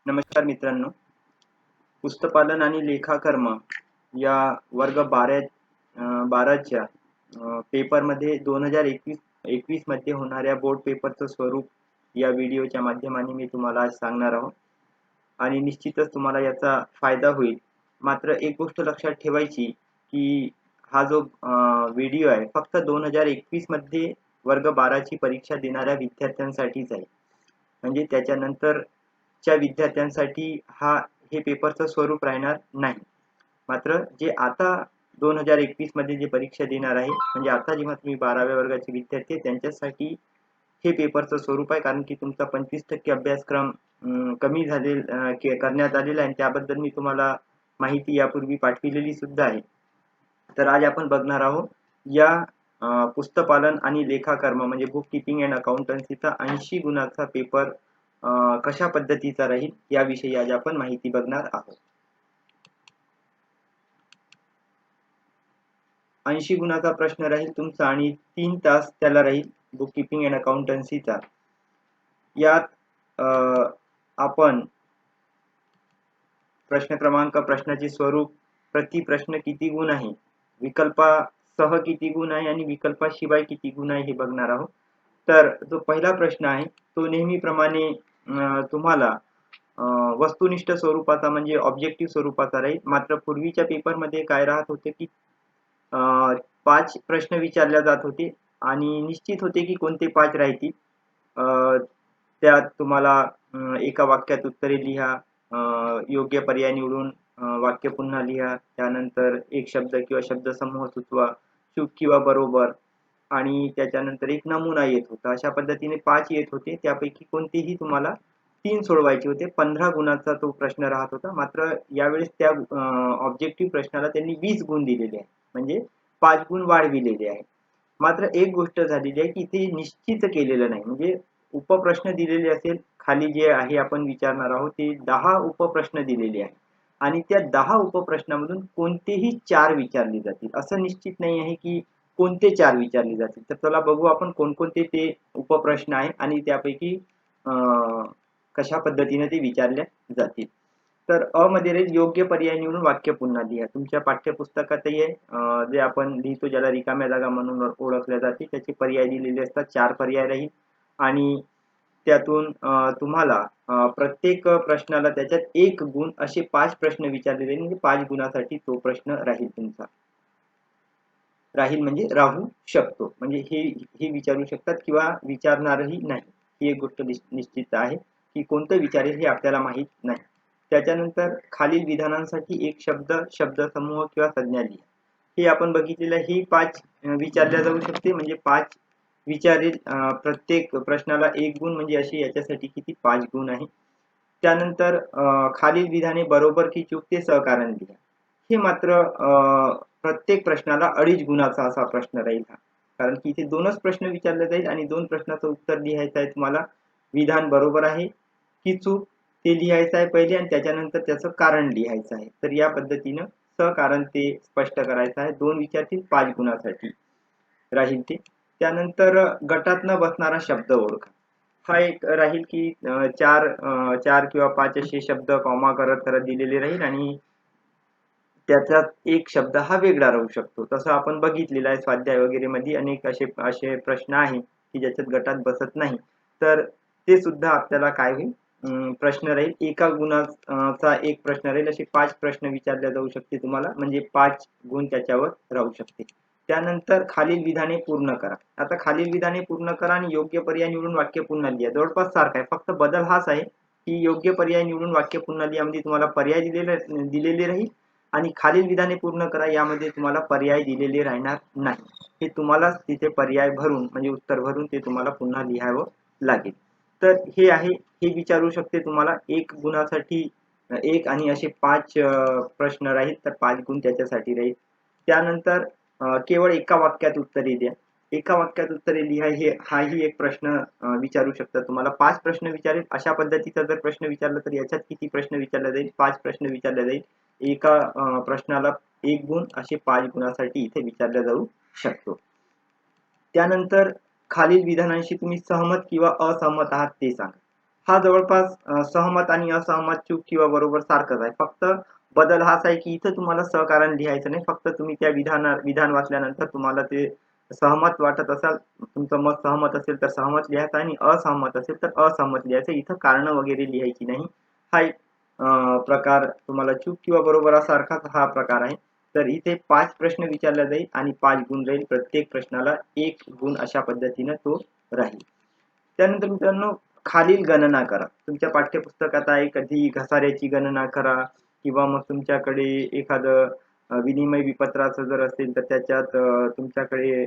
नमस्कार मित्रांनो. पुस्तपालन आणि लेखाकर्म या वर्ग 12च्या पेपरमध्ये 2021 मध्ये होणाऱ्या बोर्ड पेपरचं स्वरूप या व्हिडिओच्या माध्यमाने मी तुम्हाला आज सांगणार आहोत आणि निश्चितच तुम्हाला याचा फायदा होईल. मात्र एक गोष्ट लक्षात ठेवायची की हा जो व्हिडिओ आहे फक्त 2021 मध्ये वर्ग 12ची परीक्षा देणाऱ्या विद्यार्थ्यांसाठीच आहे. म्हणजे त्याच्यानंतरच्या विद्यार्थ्यांसाठी हे पेपरचं स्वरूप राहणार नाही. मात्र जे आता 2021 मध्ये जे परीक्षा देणार आहे म्हणजे आता जेव्हा तुम्ही 12व्या वर्गाचे विद्यार्थी त्यांच्यासाठी हे पेपरचं स्वरूप आहे, कारण की तुमचा 25% अभ्यासक्रम कमी करण्यात आलेला आहे आणि त्याबद्दल मी तुम्हाला माहिती यापूर्वी पाठविलेली सुद्धा आहे. तर आज आपण बघणार आहोत या पुस्तपालन आणि लेखाकर्म म्हणजे बुक कीपिंग अँड अकाउंटन्सीचा 80 गुणाचा पेपर कशा पद्धतीचा राहील याविषयी आज आपण माहिती बघणार आहोत. 80 गुणाचा प्रश्न राहील तुमचा आणि 3 तास त्याला राहील बुक कीपिंग अँड अकाउंटन्सीचा. यात आपण प्रश्नाचे स्वरूप, प्रति प्रश्न किती गुण आहे, विकल्पासह किती गुण आहे आणि विकल्पाशिवाय किती गुण आहे हे बघणार आहोत. तर जो पहिला प्रश्न आहे तो नेहमीप्रमाणे तुम्हाला वस्तुनिष्ठ स्वरूपाचा म्हणजे ऑब्जेक्टिव्ह स्वरूपाचा राहील. मात्र पूर्वीच्या पेपरमध्ये काय राहत होते की 5 प्रश्न विचारले जात होते आणि निश्चित होते की कोणते 5 राहतील. त्यात तुम्हाला एका वाक्यात उत्तरे लिहा, योग्य पर्याय निवडून वाक्य पुन्हा लिहा, त्यानंतर एक शब्द किंवा शब्दसमूह सुचवा, चूक किंवा बरोबर आणि त्याच्यानंतर एक नमुना येत होता. अशा पद्धतीने 5 येत होते. त्यापैकी कोणतेही तुम्हाला 3 सोडवायचे होते. 15 गुणाचा तो प्रश्न राहत होता. मात्र यावेळेस त्या ऑब्जेक्टिव्ह प्रश्नाला त्यांनी 20 गुण दिलेले आहे, म्हणजे 5 गुण वाढविलेले आहे. मात्र एक गोष्ट झालेली आहे की इथे निश्चित केलेलं नाही, म्हणजे उपप्रश्न दिलेले असेल, खाली जे आहे आपण विचारणार आहोत ते 10 उपप्रश्न दिलेले आहे आणि त्या 10 उपप्रश्नामधून कोणतेही 4 विचारले जातील असं निश्चित नाही आहे की कोणते 4 विचारले जातील. तर चला बघू आपण कोणकोणते ते उपप्रश्न आहे आणि त्यापैकी कशा पद्धतीने ते विचारले जातील. तर अ मध्ये राहील योग्य पर्याय निवडून वाक्य पुन्हा लिहा. तुमच्या पाठ्यपुस्तकातही आहे, जे आपण लिहितो ज्याला रिकाम्या जागा म्हणून ओळखल्या जाते त्याचे पर्याय दिलेले असतात. 4 पर्याय राहील आणि त्यातून तुम्हाला प्रत्येक प्रश्नाला त्याच्यात 1 गुण असे 5 प्रश्न विचारले जाईल. म्हणजे 5 गुणासाठी तो प्रश्न राहील तुमचा. राहील म्हणजे राहू शकतो, म्हणजे हे विचारू शकतात किंवा विचारणारही नाही. ही एक गोष्ट निश्चित आहे की कोणतं विचारेल हे आपल्याला माहित नाही. त्याच्यानंतर खालील विधानांसाठी एक शब्द, शब्दसमूह किंवा संज्ञा लिहा. हे आपण बघितलेलं आहे. ही 5 विचारल्या जाऊ शकते, म्हणजे 5 विचारेल. प्रत्येक प्रश्नाला 1 गुण, म्हणजे अशी याच्यासाठी किती 5 गुण आहे. त्यानंतर खालील विधाने बरोबर की चूक ते सहकारण लिहा. हे मात्र प्रत्येक प्रश्नाला 2.5 गुणाचा असा प्रश्न राहील हा, कारण की इथे 2च प्रश्न विचारले जाईल आणि 2 प्रश्नाचं उत्तर लिहायचं आहे तुम्हाला. विधान बरोबर आहे की चूक ते लिहायचं आहे पहिले आणि त्याच्यानंतर त्याचं कारण लिहायचं आहे. तर या पद्धतीनं सहकारण ते स्पष्ट करायचं आहे. 2 विचारतील 5 गुणासाठी राहील ते. त्यानंतर गटात न बसणारा शब्द ओळखा. हा एक राहील की 4 किंवा 5 असे शब्द कॉमा करत करत दिलेले राहील आणि त्याच्यात एक शब्द हा वेगळा राहू शकतो. तसं आपण बघितलेलं आहे स्वाध्याय वगैरे मध्ये अनेक असे प्रश्न आहेत की ज्याच्यात गटात बसत नाही. तर ते सुद्धा आपल्याला काय होईल, प्रश्न राहील. एका गुणाचा एक प्रश्न राहील. असे 5 प्रश्न विचारले जाऊ शकते तुम्हाला, म्हणजे 5 गुण त्याच्यावर राहू शकते. त्यानंतर खालील विधाने पूर्ण करा. आता खालील विधाने पूर्ण करा आणि योग्य पर्याय निवडून वाक्य पुन्हा लिहा. जवळपास सारखं आहे, फक्त बदल हाच आहे की योग्य पर्याय निवडून वाक्य पुन्हा लिहा म्हणजे तुम्हाला पर्याय दिलेले राहील आणि खालील विधाने पूर्ण करा यामध्ये तुम्हाला पर्याय दिलेले राहणार नाही. हे तुम्हालाच तिथे पर्याय भरून म्हणजे उत्तर भरून ते तुम्हाला पुन्हा लिहावं लागेल. तर हे आहे, हे विचारू शकते तुम्हाला 1 गुणासाठी 1 आणि असे 5 प्रश्न राहील, तर 5 गुण त्याच्यासाठी राहील. त्यानंतर केवळ एका वाक्यात उत्तरे द्या. एका वाक्यात उत्तरे लिहा हाही एक प्रश्न विचारू शकतात तुम्हाला. 5 प्रश्न विचारेल. अशा पद्धतीचा जर प्रश्न विचारला तर याच्यात किती प्रश्न विचारले जाईल, 5 प्रश्न विचारले जाईल. एका प्रश्नाला 1 गुण असे 5 गुणासाठी इथे विचारला जाऊ शकतो. त्यानंतर खालील विधानांशी तुम्ही सहमत किंवा असहमत आहात ते सांगा. हा जवळपास सहमत आणि असहमत, चूक किंवा बरोबर सारखंच आहे. फक्त बदल हाच आहे की इथं तुम्हाला सहकारण लिहायचं नाही. फक्त तुम्ही त्या विधान वाचल्यानंतर तुम्हाला ते सहमत वाटत असाल, तुमचं मत सहमत असेल तर सहमत लिहायचं आणि असहमत असेल तर असहमत लिहायचं. इथं कारणं वगैरे लिहायची नाही. हा एक प्रकार तुम्हाला चूक किंवा बरोबर सारखाच हा प्रकार आहे. तर इथे 5 प्रश्न विचारला जाईल आणि 5 गुण राहील. प्रत्येक प्रश्नाला 1 गुण अशा पद्धतीनं तो राहील. त्यानंतर मित्रांनो, खालील गणना करा. तुमच्या पाठ्यपुस्तकात आहे कधी घसाऱ्याची गणना करा किंवा मग तुमच्याकडे एखादं विनिमय विपत्राचं जर असेल तर त्याच्यात तुमच्याकडे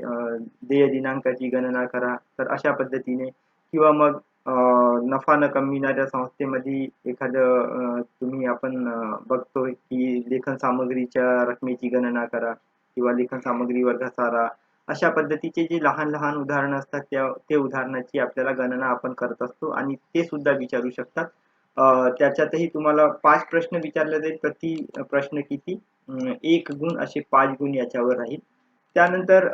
देय दिनांकाची गणना करा. तर अशा पद्धतीने किंवा मग नफा न कमविणाऱ्या संस्थेमध्ये एखादं तुम्ही आपण बघतोय की लेखन सामग्रीच्या रकमेची गणना करा किंवा लेखन सामग्रीवर घसारा. अशा पद्धतीचे जे लहान-लहान उदाहरणं असतात ते उदाहरणाची आपल्याला गणना आपण करत असतो आणि ते सुद्धा विचारू शकतात. त्याच्यातही तुम्हाला 5 प्रश्न विचारले जाईल. प्रति प्रश्न किती 1 गुण असे 5 गुण याच्यावर राहील. त्यानंतर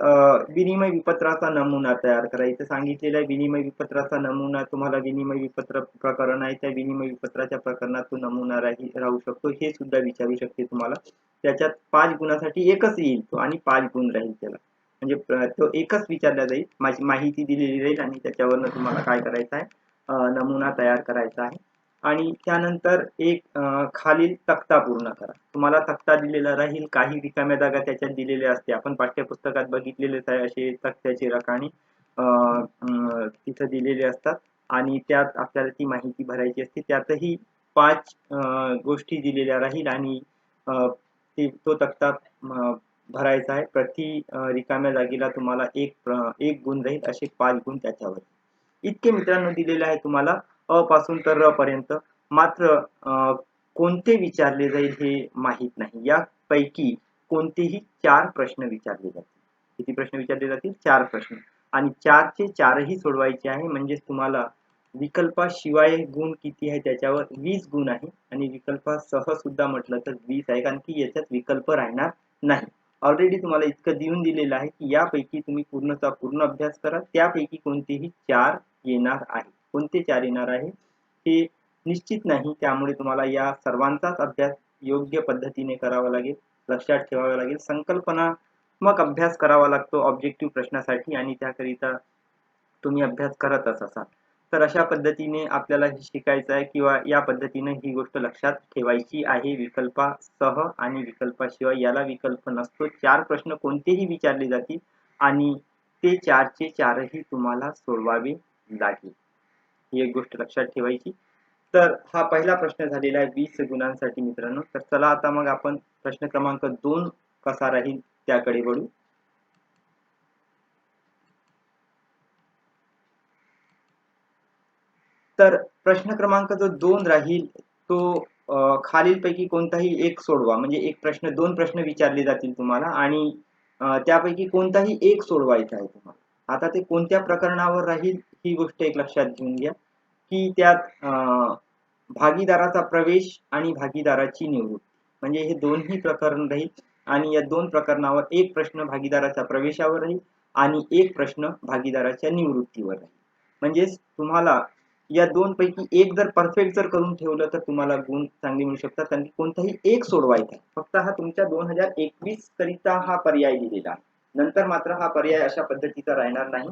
विनिमय विपत्राचा नमुना तयार करा. इथे सांगितलेलं आहे विनिमय विपत्राचा नमुना तुम्हाला विनिमय विपत्र प्रकरण आहे त्या विनिमय विपत्राच्या प्रकरणात तो नमुना राहू शकतो. हे सुद्धा विचारू शकते तुम्हाला. त्याच्यात 5 गुणासाठी एकच येईल तो आणि 5 गुण राहील त्याला. म्हणजे तो एकच विचारला जाईल. माझी माहिती दिलेली राहील आणि त्याच्यावरनं तुम्हाला काय करायचं आहे नमुना तयार करायचा आहे. आणि त्यानंतर एक खालील तक्ता पूर्ण करा. तुम्हाला तक्ता दिलेला राहील. काही रिकाम्या जागा त्याच्यात दिलेल्या असते. आपण पाठ्यपुस्तकात बघितलेलेच आहे असे तक्त्याचे रकाने तिथं दिलेले असतात आणि त्यात आपल्याला ती माहिती भरायची असते. त्यातही 5 गोष्टी दिलेल्या राहील आणि तो तक्ता भरायचा आहे. प्रति रिकाम्या जागेला तुम्हाला 1 गुण राहील असे 5 गुण त्याच्यावर. इतके मित्रांनो दिलेले आहे तुम्हाला अ पासून तर र पर्यंत. मात्र कोणते विचारले जाईल हे माहीत नाही. यापैकी कोणतेही 4 प्रश्न विचारले जातील. किती प्रश्न विचारले जातील? 4 प्रश्न आणि 4 चे 4 ही सोडवायचे आहे. म्हणजेच तुम्हाला विकल्पाशिवाय गुण किती आहे त्याच्यावर 20 गुण आहे आणि विकल्पासह सुद्धा म्हटलं तर 20 आहे. कारण की याच्यात विकल्प राहणार नाही. ऑलरेडी तुम्हाला इतकं देऊन दिलेलं आहे की यापैकी तुम्ही पूर्णचा पूर्ण अभ्यास करा. त्यापैकी कोणतेही 4 येणार आहे. कोणते 4 येणार आहे हे निश्चित नाही. त्यामुळे तुम्हाला या सर्वांचाच अभ्यास योग्य पद्धतीने करावा लागेल. लक्षात ठेवावा लागेल. संकल्पनात्मक अभ्यास करावा लागतो ऑब्जेक्टिव्ह प्रश्नासाठी आणि त्याकरिता तुम्ही अभ्यास करतच असाल. तर अशा पद्धतीने आपल्याला हे शिकायचं आहे किंवा या पद्धतीने ही गोष्ट लक्षात ठेवायची आहे. विकल्पासह आणि विकल्पाशिवाय याला विकल्प नसतो. 4 प्रश्न कोणतेही विचारले जातील आणि ते 4 चे 4 ही तुम्हाला सोडवावे लागेल. ही एक गोष्ट लक्षात ठेवायची. तर हा पहिला प्रश्न झालेला आहे 20 गुणांसाठी मित्रांनो. तर चला आता मग आपण प्रश्न क्रमांक 2 कसा राहील त्याकडे वळू. तर प्रश्न क्रमांक जो 2 राहील तो खालीलपैकी कोणताही एक सोडवा. म्हणजे एक प्रश्न 2 प्रश्न विचारले जातील तुम्हाला आणि त्यापैकी कोणताही एक सोडवायचा आहे तुम्हाला. आता ते कोणत्या प्रकरणावर राहील ही गोष्ट एक लक्षात घेऊन घ्या, की त्यात भागीदाराचा प्रवेश आणि भागीदाराची निवृत्ती. म्हणजे हे दोन्ही प्रकरण राहील आणि या 2 प्रकरणावर एक प्रश्न भागीदाराच्या प्रवेशावर राहील आणि एक प्रश्न भागीदाराच्या निवृत्तीवर राहील. म्हणजेच तुम्हाला या 2 पैकी एक जर परफेक्ट जर करून ठेवलं तर तुम्हाला गुण चांगले मिळू शकतात. कारण की कोणताही एक सोडवायचा आहे. फक्त हा तुमच्या 2021 करिता हा पर्याय दिलेला आहे. नंतर मात्र हा पर्याय अशा पद्धतीचा राहणार नाही.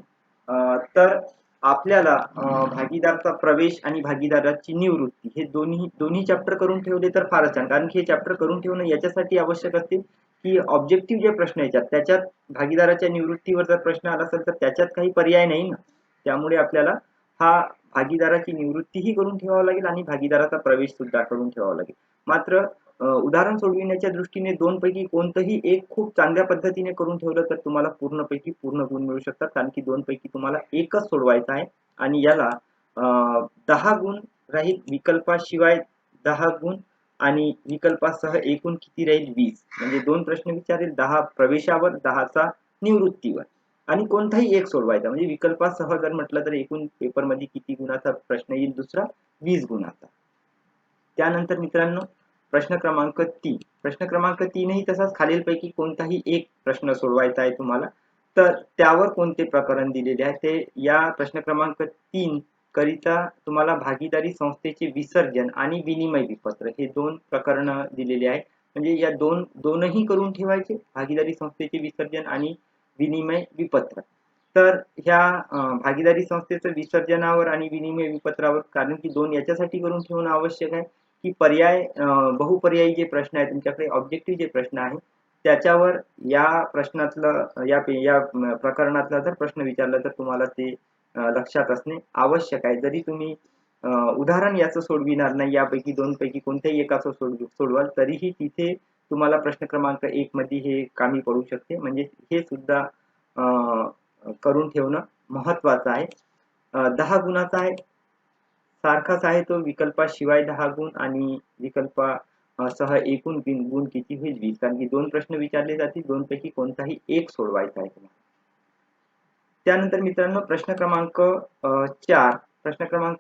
तर आपल्याला भागीदाराचा प्रवेश आणि भागीदाराची निवृत्ती हे दोन्ही चॅप्टर करून ठेवले तर फारच छान. कारण की हे चॅप्टर करून ठेवणं याच्यासाठी आवश्यक असते की ऑब्जेक्टिव्ह जे प्रश्न येतात त्याच्यात भागीदाराच्या निवृत्तीवर जर प्रश्न आला असेल तर त्याच्यात काही पर्याय नाही ना. त्यामुळे आपल्याला हा भागीदाराची निवृत्तीही करून ठेवावं लागेल आणि भागीदाराचा प्रवेश सुद्धा करून ठेवावा लागेल. मात्र उदाहरण सोडविण्याच्या दृष्टीने 2 पैकी कोणतंही एक खूप चांगल्या पद्धतीने करून ठेवलं तर तुम्हाला पूर्णपैकी पूर्ण गुण मिळू शकतात. कारण की 2 पैकी तुम्हाला एकच सोडवायचा आहे आणि याला 10 गुण राहील. विकल्पाशिवाय 10 गुण आणि विकल्पासह एकूण किती राहील 20. म्हणजे 2 प्रश्न विचारेल 10 प्रवेशावर 10चा निवृत्तीवर आणि कोणताही एक सोडवायचा. म्हणजे विकल्पासह जर म्हटलं तर एकूण पेपरमध्ये किती गुणाचा प्रश्न येईल दुसरा 20 गुणाचा. त्यानंतर मित्रांनो प्रश्न क्रमांक 3. प्रश्न क्रमांक 3 ही तसाच खालीलपैकी कोणताही एक प्रश्न सोडवायचा आहे तुम्हाला. तर त्यावर कोणते प्रकरण दिलेले आहे ते या प्रश्न क्रमांक 3 करिता तुम्हाला भागीदारी संस्थेचे विसर्जन आणि विनिमय विपत्र हे 2 प्रकरण दिलेले आहे. म्हणजे या दोनही करून ठेवायचे, भागीदारी संस्थेचे विसर्जन आणि विनिमय विपत्र. तर ह्या भागीदारी संस्थेचं विसर्जनावर आणि विनिमय विपत्रावर, कारण की 2 याच्यासाठी करून ठेवणं आवश्यक आहे, की बहुपर्यायी जे प्रश्न आहेत तुमच्याकडे, ऑब्जेक्टिव्ह जे प्रश्न आहे त्याच्यावर या प्रश्नातलं या प्रकरणातला जर प्रश्न विचारला तर तुम्हाला ते लक्षात असणे आवश्यक आहे. जरी तुम्ही उदाहरण याचं सोडविणार नाही, यापैकी 2 पैकी कोणत्याही एकाचं सोडवाल तरीही तिथे तुम्हाला प्रश्न क्रमांक 1 मध्ये हे कामी पडू शकते. म्हणजे हे सुद्धा करून ठेवणं महत्वाचं आहे. 10 गुणाचा आहे, सारखाच आहे तो, विकल्पाशिवाय 10 गुण आणि सह एकूण गुण किती होईल 20. कारण की 2 प्रश्न विचारले जातील, 2 पैकी कोणताही एक सोडवायचा आहे तुम्हाला. त्यानंतर मित्रांनो प्रश्न क्रमांक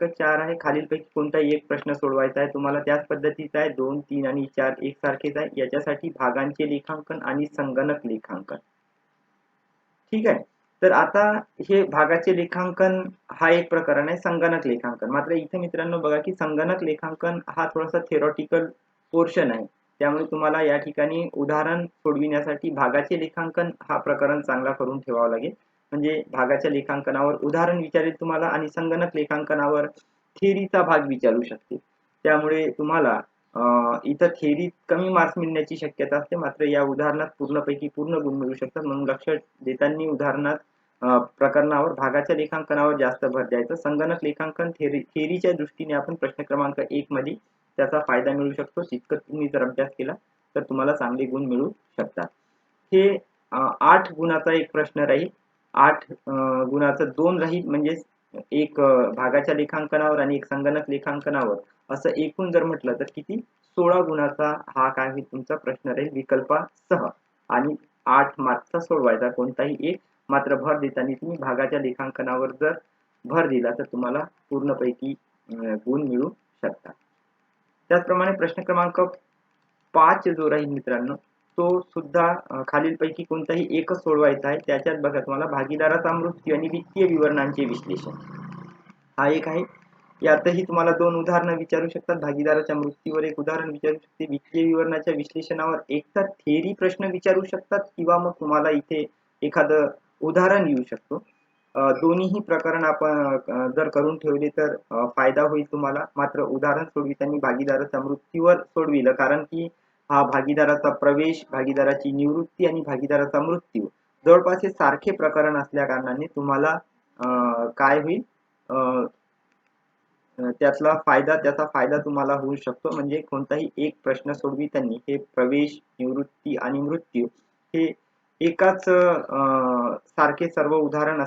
4 आहे, खालीलपैकी कोणताही एक प्रश्न सोडवायचा आहे तुम्हाला. त्याच पद्धतीचा आहे, 2, 3 आणि 4 एकसारखेच आहे. याच्यासाठी भागांचे लेखांकन आणि संगणक लेखांकन. ठीक आहे. तर आता हे भागाचे लेखांकन हा एक प्रकरण आहे, संगणक लेखांकन. मात्र इथे मित्रांनो बघा की संगणक लेखांकन हा थोडासा थेरॉटिकल पोर्शन आहे. त्यामुळे तुम्हाला या ठिकाणी उदाहरण सोडविण्यासाठी भागाचे लेखांकन हा प्रकरण चांगला करून ठेवावा लागेल. म्हणजे भागाच्या लेखांकनावर उदाहरण विचारेल तुम्हाला आणि संगणक लेखांकनावर थिअरीचा भाग विचारू शकते. त्यामुळे तुम्हाला इथं थिअरीत कमी मार्क्स मिळण्याची शक्यता असते, मात्र या उदाहरणात पूर्णपैकी पूर्ण गुण मिळू शकतात. म्हणून लक्ष देताना उदाहरणात प्रकरणावर भागाच्या लेखांकनावर जास्त भर द्यायचा. संगणक लेखांकन थिअरीच्या दृष्टीने आपण प्रश्न क्रमांक 1 मध्ये त्याचा फायदा मिळू शकतो. तितकं तुम्ही जर अभ्यास केला तर तुम्हाला चांगले गुण मिळू शकतात. हे 8 गुणाचा एक प्रश्न राहील. 8 गुणाचं 2 राहील, म्हणजे एक भागाच्या लेखांकनावर आणि एक संगणक लेखांकनावर, असं एकूण जर म्हटलं तर किती 16 गुणाचा हा काय होईल तुमचा प्रश्न राहील विकल्पासह. आणि 8 मार्क्सचा सोडवायचा कोणताही एक. मात्र भर देताना तुम्ही भागाच्या लेखांकनावर जर भर दिला तर तुम्हाला पूर्णपैकी गुण मिळू शकतात. त्याचप्रमाणे प्रश्न क्रमांक 5 जो राहील मित्रांनो, तो सुद्धा खालीलपैकी कोणताही एकच सोडवायचा आहे. त्याच्यात बघा तुम्हाला भागीदाराचा मृत्यू आणि वित्तीय विवरणांचे विश्लेषण हा एक आहे. यातही तुम्हाला 2 उदाहरणं विचारू शकतात. भागीदाराच्या मृत्यूवर एक उदाहरण विचारू शकते, वित्तीय विवरणाच्या विश्लेषणावर एकतर थिअरी प्रश्न विचारू शकतात किंवा मग तुम्हाला इथे एखादं उदाहरण येऊ शकतो. दोन्हीही प्रकरण आपण जर करून ठेवले तर फायदा होईल तुम्हाला. मात्र उदाहरण सोडविताना भागीदाराच्या मृत्यूवर सोडविलं, कारण की हा भागीदाराचा प्रवेश, भागीदाराची निवृत्ती आणि भागीदाराचा मृत्यू जवळपास हे सारखे प्रकरण असल्या कारणाने तुम्हाला काय होईल, त्याचा फायदा तुम्हाला होऊ शकतो. म्हणजे कोणताही एक प्रश्न सोडविताना हे प्रवेश, निवृत्ती आणि मृत्यू हे एकाच सारखे सर्व उदाहरण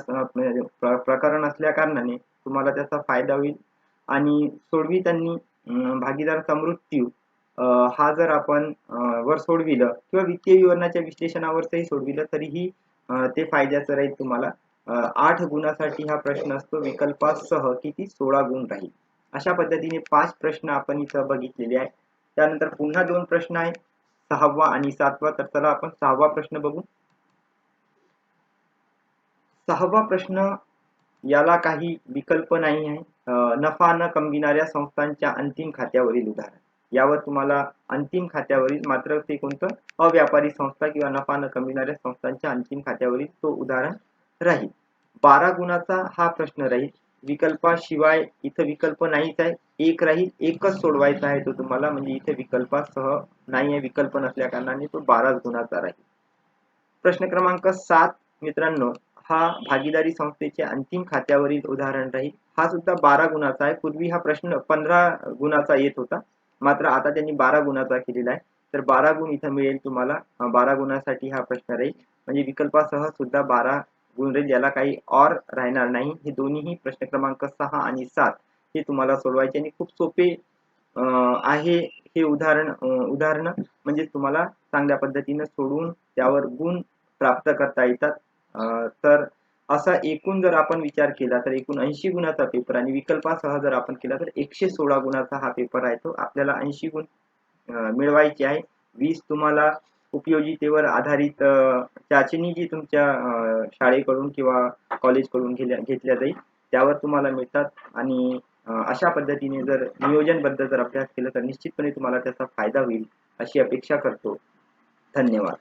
प्रकरण असल्या कारणाने तुम्हाला त्याचा फायदा होईल. आणि सोडविताना भागीदाराचा मृत्यू हा जर आपण वर सोडविलं किंवा वित्तीय विवरणाच्या विश्लेषणावरही सोडविलं तरीही ते फायद्याचं राहील तुम्हाला. 8 गुणासाठी हा प्रश्न असतो, विकल्पासह किती 16 गुण राहील. अशा पद्धतीने 5 प्रश्न आपण इथं बघितलेले आहे. त्यानंतर पुन्हा 2 प्रश्न आहेत, 6वा आणि 7वा. तर चला आपण 6वा प्रश्न बघू. 6वा प्रश्न याला काही विकल्प नाही आहे. नफा न कमविणाऱ्या संस्थांच्या अंतिम खात्यावरील उदाहरण. यावर तुम्हाला अंतिम खात्यावरील, मात्र ते कोणतं, अव्यापारी संस्था किंवा नफा न कमविणाऱ्या संस्थांच्या अंतिम खात्यावरील तो उदाहरण राहील. 12 गुणाचा हा प्रश्न राहील. विकल्पाशिवाय इथं विकल्प नाहीच आहे, एक राहील, एकच सोडवायचा आहे तो तुम्हाला. म्हणजे इथे विकल्पासह नाही आहे, विकल्प नसल्या कारणाने तो 12 गुणाचा राहील. प्रश्न क्रमांक 7 मित्रांनो, हा भागीदारी संस्थेच्या अंतिम खात्यावरील उदाहरण राहील. हा सुद्धा 12 गुणाचा आहे. पूर्वी हा प्रश्न 15 गुणाचा येत होता, मात्र आता त्यांनी 12 गुणाचा केलेला आहे. तर 12 गुण इथं मिळेल तुम्हाला. 12 गुणासाठी हा प्रश्न राहील. म्हणजे विकल्पासह सुद्धा 12 गुण राहील, याला काही ऑर राहणार नाही. हे दोन्हीही प्रश्न क्रमांक 6 आणि 7 हे तुम्हाला सोडवायचे आणि खूप सोपे आहे हे उदाहरण म्हणजे तुम्हाला चांगल्या पद्धतीने सोडवून त्यावर गुण प्राप्त करता येतात. तर असा एकूण जर आपण विचार केला तर एकूण 80 गुणाचा पेपर आणि विकल्पासह जर आपण केला तर 116 गुणाचा हा पेपर आहे. तो आपल्याला 80 गुण मिळवायचे आहे. 20 तुम्हाला उपयोगितेवर आधारित चाचणी जी तुमच्या शाळेकडून किंवा कॉलेजकडून घेतल्या जाईल त्यावर तुम्हाला मिळतात आणि अशा पद्धतीने जर नियोजनबद्ध जर अभ्यास केला तर निश्चितपणे तुम्हाला त्याचा फायदा होईल अशी अपेक्षा करतो. धन्यवाद.